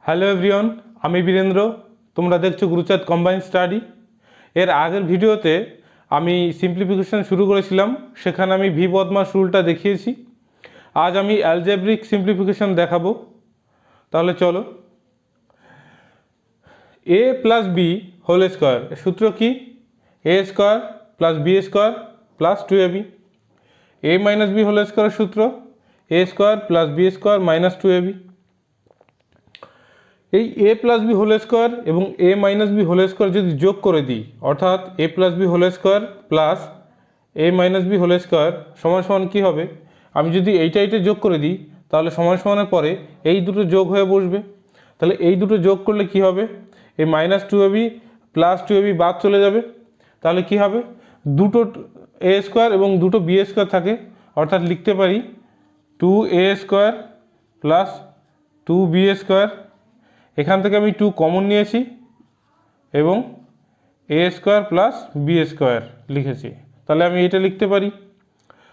Hello everyone, আমি বীরেন্দ্র। তোমরা দেখছো গুরুচাঁদ কম্বাইন স্টাডি। এর আগের ভিডিওতে আমি সিম্পলিফিকেশন শুরু করেছিলাম, সেখানে আমি ভি বদমাস রুলটা দেখিয়েছি। আজ আমি অ্যালজেব্রিক সিম্পলিফিকেশন দেখাবো। তাহলে চলো। A plus B whole square সূত্র কি? A square plus B square plus 2ab। A minus B whole square সূত্র A square plus B square minus 2ab। এই A plus B whole square এবং A minus B whole square যদি যোগ করে দিই, অর্থাৎ A plus B whole square plus A minus B whole square সমান সমান কী হবে? আমি যদি এইটা যোগ করে দিই, তাহলে সমান সমানের পরে এই দুটো যোগ হয়ে বসবে। তাহলে এই দুটো যোগ করলে কি হবে? এই মাইনাস 2ab প্লাস 2ab বাদ চলে যাবে। তাহলে কি হবে? দুটো এ স্কোয়ার এবং দুটো বি স্কোয়ার থাকে, অর্থাৎ লিখতে পারি 2a square plus 2b square. এখান থেকে আমি 2 কমন নিয়েছি এবং এ স্কোয়ার প্লাস বি স্কোয়ার লিখেছি। তাহলে আমি এটা লিখতে পারি।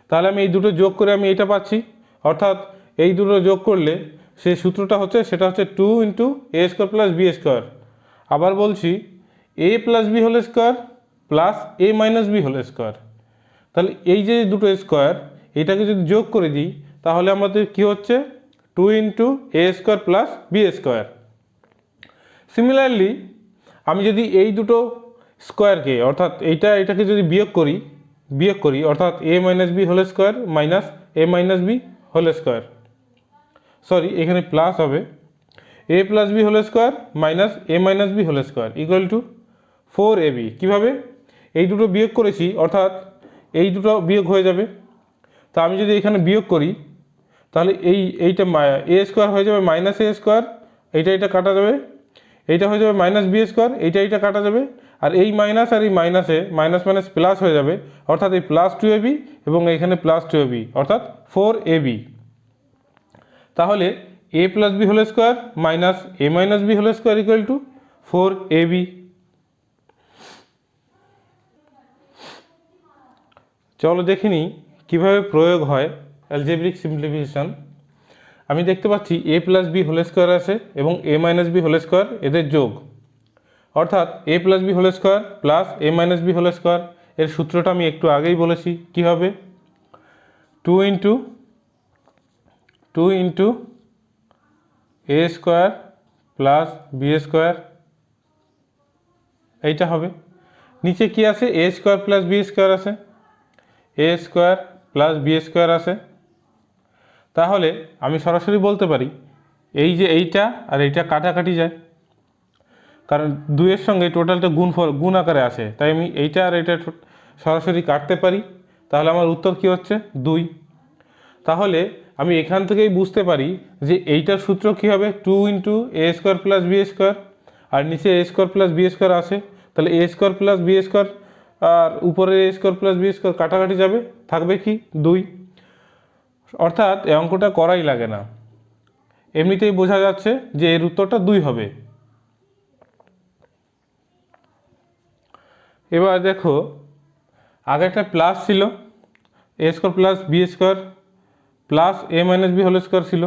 তাহলে আমি এই দুটো যোগ করে আমি এটা পাচ্ছি, অর্থাৎ এই দুটো যোগ করলে সেই সূত্রটা হচ্ছে, সেটা হচ্ছে 2 into A square plus B square. আবার বলছি, A plus B whole square plus A minus B whole square. তাহলে এই যে দুটো স্কোয়ার, এটাকে যদি যোগ করে দিই, তাহলে আমাদের কি হচ্ছে? 2 into A square plus B square. Similarly আমি যদি এই দুটো স্কোয়ারকে, অর্থাৎ এটাকে যদি বিয়োগ করি অর্থাৎ A minus B whole square minus A minus B whole square, sorry এখানে প্লাস হবে, A plus B whole square minus A minus B whole square equal to 4ab। কীভাবে? এই দুটো বিয়োগ করেছি, অর্থাৎ এই দুটো বিয়োগ হয়ে যাবে। তা আমি যদি এখানে বিয়োগ করি, তাহলে এইটা এ স্কোয়ার হয়ে যাবে মাইনাস এ স্কোয়ার, এইটা কাটা যাবে, এইটা হয়ে যাবে মাইনাস বি স্কোয়ার, এইটা কাটা যাবে, আর এই মাইনাস আর এই মাইনাসে মাইনাস মাইনাস প্লাস হয়ে যাবে, অর্থাৎ এই প্লাস 2ab এবং এইখানে প্লাস 2ab, অর্থাৎ 4ab। তাহলে A plus B whole square minus A minus B whole square equal to 4ab। চলো দেখে নিই কীভাবে প্রয়োগ হয় অ্যালজেব্রিক সিম্পলিফিকেশন। আমি দেখতে পাচ্ছি A plus B whole square আছে এবং A minus B whole square এদের যোগ, অর্থাৎ A plus B whole square plus A minus B whole square. এর সূত্রটা আমি একটু আগেই বলেছি, কী হবে? 2 into A square plus B square, এইটা হবে। নিচে কি আছে? A square plus B square আছে, A square plus B square আছে। তাহলে আমি সরাসরি বলতে পারি এই যে এইটা আর এইটা কাটাকাটি যায়, কারণ দুইয়ের সঙ্গে টোটালটা গুণ আকারে আছে, তাই আমি এইটা আর এইটা সরাসরি কাটতে পারি। তাহলে আমার উত্তর কি হচ্ছে? 2। তাহলে আমি এখান থেকেই বুঝতে পারি যে এইটার সূত্র কী হবে? 2 into A square plus B square, আর নিচে এ স্কোয়ার প্লাস বি স্কোয়ার আছে, তাহলে এ স্কোয়ার প্লাস বি স্কোয়ার আর উপরে এ স্কোয়ার প্লাস বি স্কোয়ার কাটাকাটি যাবে, থাকবে কি? 2। অর্থাৎ এই অঙ্কটা করাই লাগে না, এমনিতেই বোঝা যাচ্ছে যে এর উত্তরটা 2 হবে। এবার দেখো, আগে একটা প্লাস ছিল, A square plus B square plus A minus B whole square ছিল,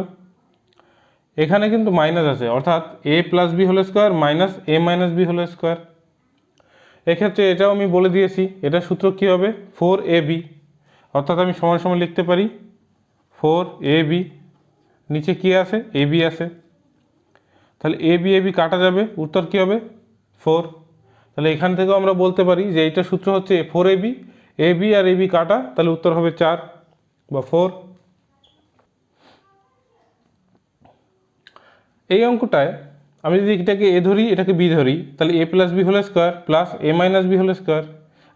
এখানে কিন্তু মাইনাস আছে, অর্থাৎ A plus B whole square minus A minus B whole square. এক্ষেত্রে এটাও আমি বলে দিয়েছি, এটার সূত্র কী হবে? 4ab, অর্থাৎ আমি সমান সমান লিখতে পারি 4ab। নিচে কি আছে? ab আছে, তাহলে ab কাটা যাবে, উত্তর কী হবে? 4। তাহলে এখান থেকেও আমরা বলতে পারি যে এইটার সূত্র হচ্ছে 4ab, ab আর ab কাটা, তাহলে উত্তর হবে 4 বা 4। এই অঙ্কটায় আমি যদি এটাকে এ ধরি, এটাকে বি ধরি, তাহলে A plus B whole square plus A minus B whole square,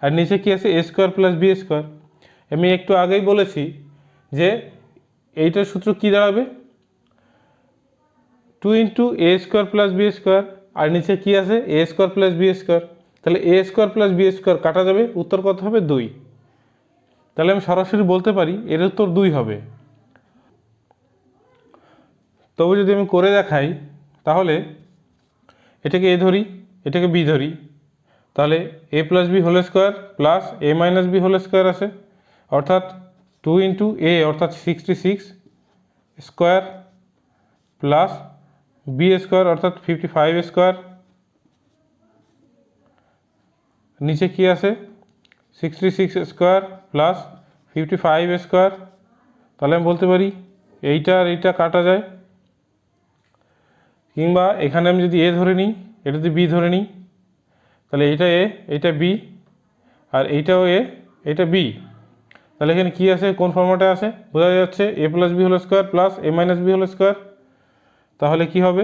আর নিচে কি আছে? A square plus B square. আমি একটু আগেই বলেছি যে এইটার সূত্র কী দাঁড়াবে? 2 into A square plus B square, আর নিচে কি আছে? A square plus B square. তাহলে এ স্কোয়ার প্লাস বি স্কোয়ার কাটা যাবে, উত্তর কত হবে? 2। তাহলে আমি সরাসরি বলতে পারি এর উত্তর 2 হবে। তবে যদি আমি করে দেখাই, তাহলে এটাকে এ ধরি, এটাকে বি ধরি, তাহলে A plus B whole square plus A minus B whole square আছে, অর্থাৎ 2 ইন্টু এ অর্থাৎ 66 স্কোয়ার প্লাস বি স্কোয়ার অর্থাৎ 55 স্কোয়ার, নিচে কি আছে 66 স্কোয়ার প্লাস 55 স্কোয়ার। তাহলে আমি বলতে পারি এইটা আর এইটা কাটা যায়, কিংবা এখানে আমি যদি এ ধরে নিই, এটা যদি বি ধরে নিই, তাহলে এইটা এ, এইটা বি, আর এইটাও এ, এইটা বি। তাহলে এখানে কী আছে, কোন ফর্ম্যাটে আছে বোঝা যাচ্ছে, A plus B whole square plus A minus B whole square. তাহলে কি হবে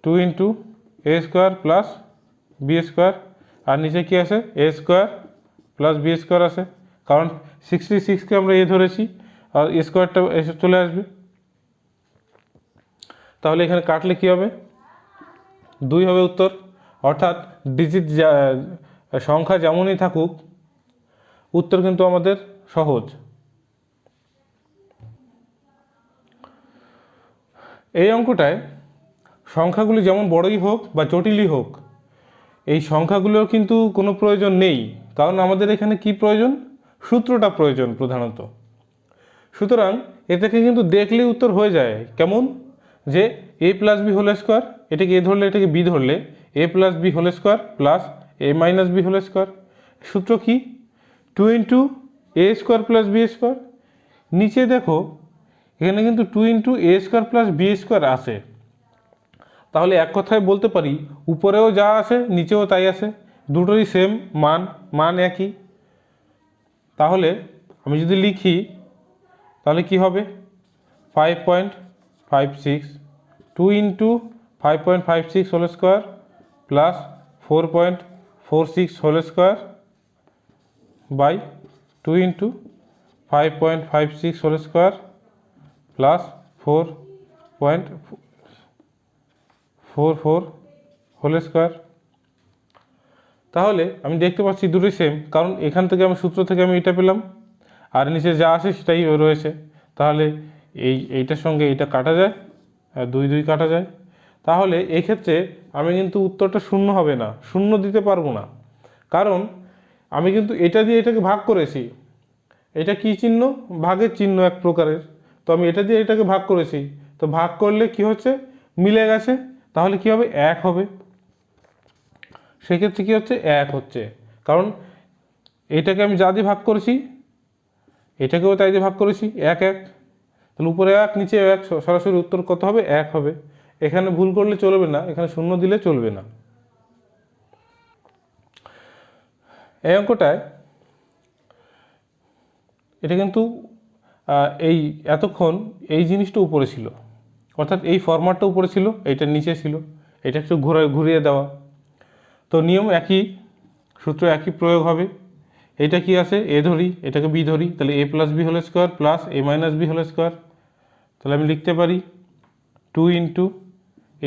2 into A square plus B square, আর নিচে কি আছে A square plus B square আছে, কারণ 66কে আমরা এ ধরেছি আর এ স্কোয়ারটা এসে চলে আসবে। তাহলে এখানে কাটলে কি হবে 2 হবে উত্তর। অর্থাৎ ডিজিট সংখ্যা যেমনই থাকুক উত্তর কিন্তু আমাদের সহজ। এই অঙ্কটায় সংখ্যাগুলি যেমন বড়ই হোক বা জটিলই হোক, এই সংখ্যাগুলোর কিন্তু কোনো প্রয়োজন নেই, কারণ আমাদের এখানে কি প্রয়োজন, সূত্রটা প্রয়োজন প্রধানত। সুতরাং এটাকে কিন্তু দেখলেই উত্তর হয়ে যায়, কেমন, যে A plus B whole square, এটাকে এ ধরলে এটাকে বি ধরলে A plus B whole square plus A minus B whole square. সূত্র কি 2 into A square plus B square. নিচে দেখো এখানে কিন্তু 2 into A square plus B square আছে। তাহলে এক কথায় বলতে পারি উপরেও যা আছে নিচেও তাই আছে, দুটোই সেম মান একই। তাহলে আমি যদি লিখি তাহলে কি হবে 5.56, 2 into 5.56 whole square plus 4.46 whole square by 2 into 5.56 whole square plus 4.44 whole square. তাহলে আমি দেখতে পাচ্ছি দুটোই সেম, কারণ এখান থেকে আমি সূত্র থেকে আমি এটা পেলাম আর নিচে যা আসে সেটাই রয়েছে। তাহলে এইটার সঙ্গে এইটা কাটা যায় আর 2 2 কাটা যায়। তাহলে এই ক্ষেত্রে আমি কিন্তু উত্তরটা শূন্য হবে না, শূন্য দিতে পারবো না, কারণ আমি কিন্তু এটা দিয়ে এটাকে ভাগ করেছি। এটা কি চিহ্ন, ভাগের চিহ্ন এক প্রকারের। তো আমি এটা দিয়ে এটাকে ভাগ করেছি, তো ভাগ করলে কি হচ্ছে মিলে গেছে, তাহলে কি হবে 1 হবে। সেক্ষেত্রে কী হচ্ছে 1 হচ্ছে, কারণ এটাকে আমি যা দিয়ে ভাগ করেছি এটাকেও তাই দিয়ে ভাগ করেছি 1 1। তাহলে উপরে 1 নিচে 1, সরাসরি উত্তর কত হবে 1 হবে। এখানে ভুল করলে চলবে না, এখানে শূন্য দিলে চলবে না। এই অঙ্কটায় এটা কিন্তু এই এতক্ষণ এই জিনিসটা উপরে ছিল, অর্থাৎ এই ফরম্যাটটা উপরে ছিল, এইটা নিচে ছিল, এটা একটু ঘুরিয়ে দেওয়া। তো নিয়ম একই, সূত্র একই প্রয়োগ হবে। এটা কি আছে এ ধরি, এটাকে বি ধরি, তাহলে A plus B whole square plus A minus B whole square. তাহলে আমি লিখতে পারি 2 ইন্টু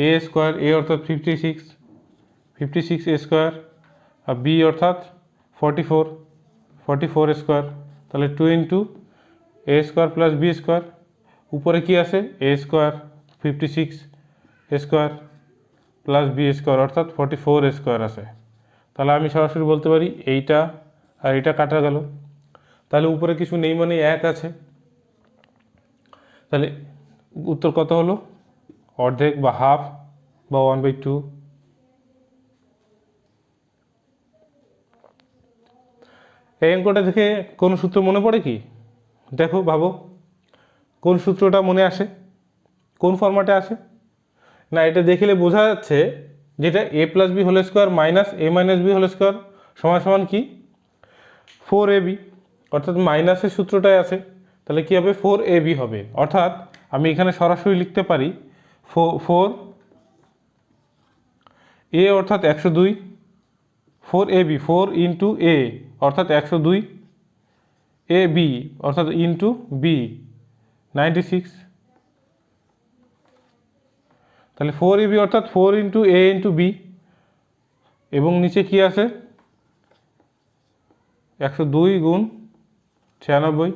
এ স্কোয়ার, এ অর্থাৎ 56 এ স্কোয়ার, আর বি অর্থাৎ 44 স্কোয়ার। তাহলে 2 into A square plus B square, উপরে কি আছে A square 56 square plus B square অর্থাৎ 44 স্কোয়ার আছে। তাহলে আমি সরাসরি বলতে পারি এইটা আর এটা কাটা গেল, তাহলে উপরে কিছু নেই মানে 1 আছে। তাহলে উত্তর কত হলো, অর্ধেক বা হাফ বা 1/2। এই অঙ্কটা দেখে কোন সূত্র মনে পড়ে কি, দেখো ভাবো কোন সূত্রটা মনে আসে, কোন ফরম্যাটে আসে। না, এটা দেখলে বোঝা যাচ্ছে যেটা A plus B whole square minus A minus B whole square সমান সমান কি 4ab, অর্থাৎ মাইনাসের সূত্রটাই আছে। তাহলে কি হবে 4ab হবে, অর্থাৎ আমি এখানে সরাসরি লিখতে পারি 4 এ অর্থাৎ 102, 4ab 4 ইন্টু এ অর্থাৎ 102, এ বি অর্থাৎ ইন্টু বি 96। তাহলে 4ab অর্থাৎ 4 ইন্টু এ ইন্টু বি, এবং নিচে কি আছে 102 গুণ 96।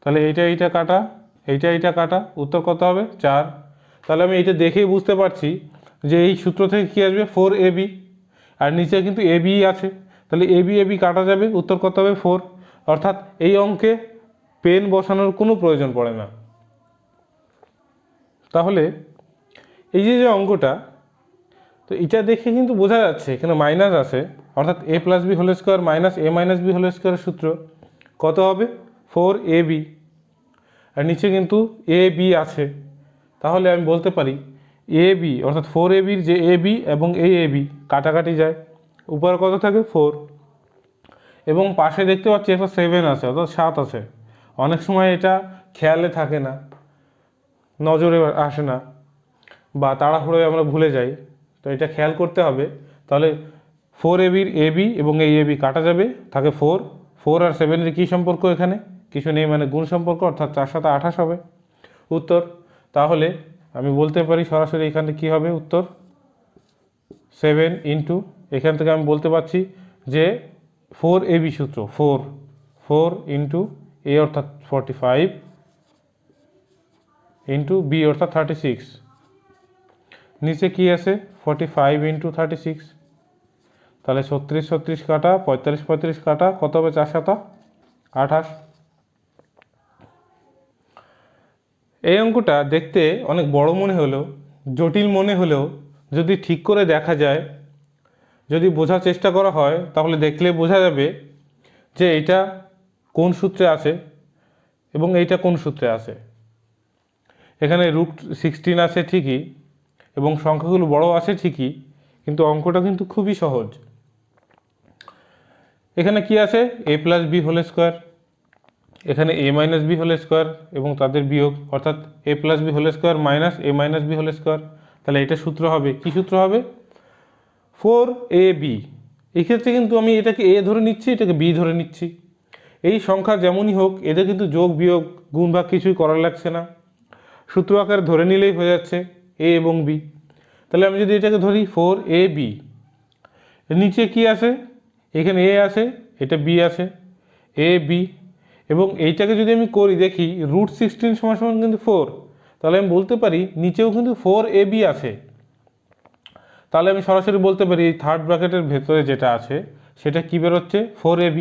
তাহলে এইটা কাটা, এইটা কাটা, উত্তর কত হবে 4। তাহলে আমি এইটা দেখেই বুঝতে পারছি যে এই সূত্র থেকে কী আসবে 4ab, আর নিচে কিন্তু এবি আছে, তাহলে এবি কাটা যাবে, উত্তর কত হবে 4। অর্থাৎ এই অঙ্কে পেন বসানোর কোনো প্রয়োজন পড়ে না। তাহলে এই যে অঙ্কটা, তো এটা দেখে কিন্তু বোঝা যাচ্ছে এখানে মাইনাস আছে, অর্থাৎ a plus B whole square minus a minus B whole স্কোয়ারের সূত্র কত হবে 4ab, আর নিচে কিন্তু এ বি আছে, তাহলে আমি বলতে পারি এ বি অর্থাৎ 4ab-র যে এ বি এবং এই এ বি কাটাকাটি যায়, উপরে কত থাকে 4, এবং পাশে দেখতে পাচ্ছি একটা 7 আছে অর্থাৎ 7 আছে। অনেক সময় এটা খেয়ালে থাকে না, নজরে আসে না, বা তাড়াহুড়োয় আমরা ভুলে যাই, তো এটা খেয়াল করতে হবে। তাহলে 4ab-র এ বি এবং এই এ বি কাটা যাবে, থাকে 4, 4 আর 7-এর কী সম্পর্ক, এখানে কিছু নেই, মানে গুণ সম্পর্ক, অর্থাৎ 4 7 28 হবে উত্তর। তাহলে আমি বলতে পারি সরাসরি এখানে কি হবে উত্তর 7 ইন্টু, এখান থেকে আমি বলতে পারছি যে 4ab সূত্র 4 ইন্টু এ অর্থাৎ 45 ইন্টু বি অর্থাৎ 36, নিচে কি আছে 45 ইন্টু 36, তাহলে 36 36 কাটা 45 35 কাটা কত হবে 4 7 28। এই অঙ্কটা দেখতে অনেক বড় মনে হলেও, জটিল মনে হলেও, যদি ঠিক করে দেখা যায়, যদি বোঝার চেষ্টা করা হয়, তাহলে দেখলে বোঝা যাবে যে এটা কোন সূত্রে আছে এবং এইটা কোন সূত্রে আছে। এখানে √16 আছে ঠিকই, এবং সংখ্যাগুলো বড় আছে ঠিকই, কিন্তু অঙ্কটা কিন্তু খুবই সহজ। এখানে কি আছে a plus B whole square, এখানে a minus B whole square এবং তাদের বিয়োগ, অর্থাৎ a plus B whole square minus a minus B whole square. তাহলে এটা সূত্র হবে, কি সূত্র হবে 4ab। এই ক্ষেত্রে কিন্তু আমি এটাকে a ধরে নিচ্ছি, এটাকে b ধরে নিচ্ছি। এই সংখ্যা যেমনই হোক, এদের কিন্তু যোগ বিয়োগ গুণ ভাগ কিছুই করার লাগছে না, সূত্র আকারে ধরে নিলেই হয়ে যাচ্ছে a এবং b। তাহলে আমি যদি এটাকে ধরি 4ab, নিচে কি আছে, এখানে a আছে, এটা b আছে, a b, এবং এইটাকে যদি আমি করি দেখি √16 সমান সমান কিন্তু 4, তাহলে আমি বলতে পারি নিচেও কিন্তু 4ab আছে। তাহলে আমি সরাসরি বলতে পারি এই থার্ড ব্র্যাকেটের ভেতরে যেটা আছে সেটা কি বেরোচ্ছে 4ab,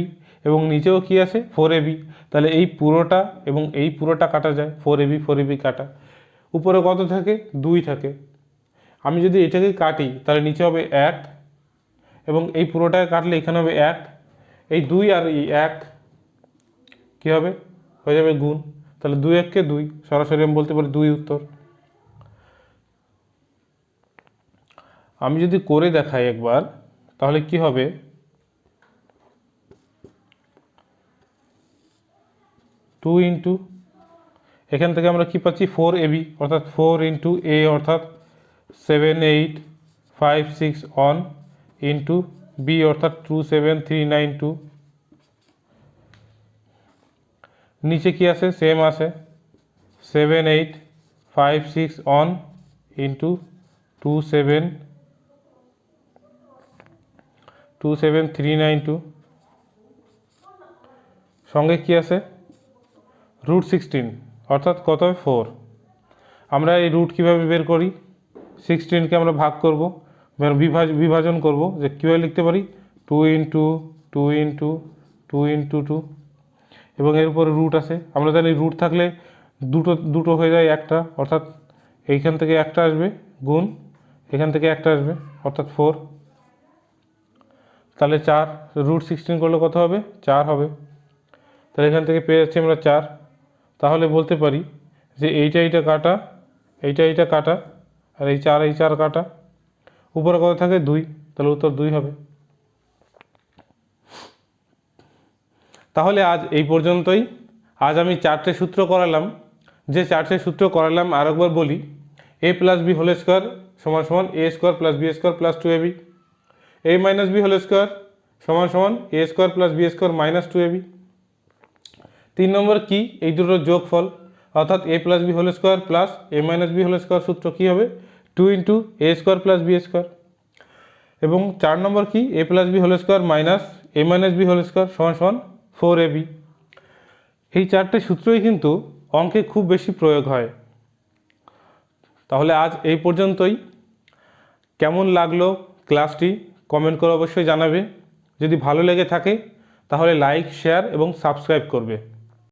এবং নিচেও কি আছে 4ab। তাহলে এই পুরোটা এবং এই পুরোটা কাটা যায়, 4ab কাটা, উপরে কত থাকে 2 থাকে। আমি যদি এটাকে কাটি তাহলে নিচে হবে 1, এবং এই পুরোটাকে কাটলে এখানে হবে 1, এই 2 আর এই 1 কী হবে, হয়ে যাবে গুণ, তাহলে 2 1 2, সরাসরি আমি বলতে পারি 2 উত্তর। আমি যদি করে দেখাই একবার, তাহলে কি হবে 2 ইন্টু, এখান থেকে আমরা কি পাচ্ছি 4ab, অর্থাৎ 4 ইন্টু a অর্থাৎ 7 8 5 6 1 ইন্টু b অর্থাৎ 2 7 3 9 2, নিচে কি আছে সেম আছে 7 8 5 6 1 ইন্টু 2 7 3 9 2, সঙ্গে কি আছে √16 অর্থাৎ কত হবে 4। আমরা এই রুট কীভাবে বের করি, 16কে আমরা ভাগ করব, বিভাজন করব, যে কীভাবে লিখতে পারি 2 ইন্টু 2 ইন্টু 2 ইন্টু 2, এবং এর উপরে রুট আছে। আমরা জানি রুট থাকলে দুটো হয়ে যায় একটা, অর্থাৎ এইখান থেকে একটা আসবে গুণ, এখান থেকে একটা আসবে অর্থাৎ 4, তাহলে 4 √16 করলে কত হবে 4 হবে। তাহলে এখান থেকে পেয়ে যাচ্ছি আমরা 4। তাহলে বলতে পারি যে এইটা কাটা, এইটা কাটা, আর এই 4 কাটা, উপরে কত থাকে 2, তাহলে উত্তর 2 হবে। তাহলে আজ এই পর্যন্তই। আজ আমি 4টে সূত্র করালাম, যে 4টে সূত্র করালাম আরেকবার বলি, a plus B whole square সমান সমান a square plus B square plus 2ab, a minus B whole square সমান সমান a square plus B square minus 2ab। 3 number কি, এই দুটোর যোগফল, অর্থাৎ a plus B whole square plus a minus B whole square সূত্র কী হবে 2 into a square plus B square. এবং 4 নম্বর কি, a plus B whole square minus a minus B whole square সমান সমান 4ab। এই 4টে সূত্রই কিন্তু অঙ্কে খুব বেশি প্রয়োগ হয়। তাহলে আজ এই পর্যন্তই। কেমন লাগলো ক্লাসটি কমেন্ট করে অবশ্যই জানাবে। যদি ভালো লেগে থাকে তাহলে লাইক শেয়ার এবং সাবস্ক্রাইব করবে।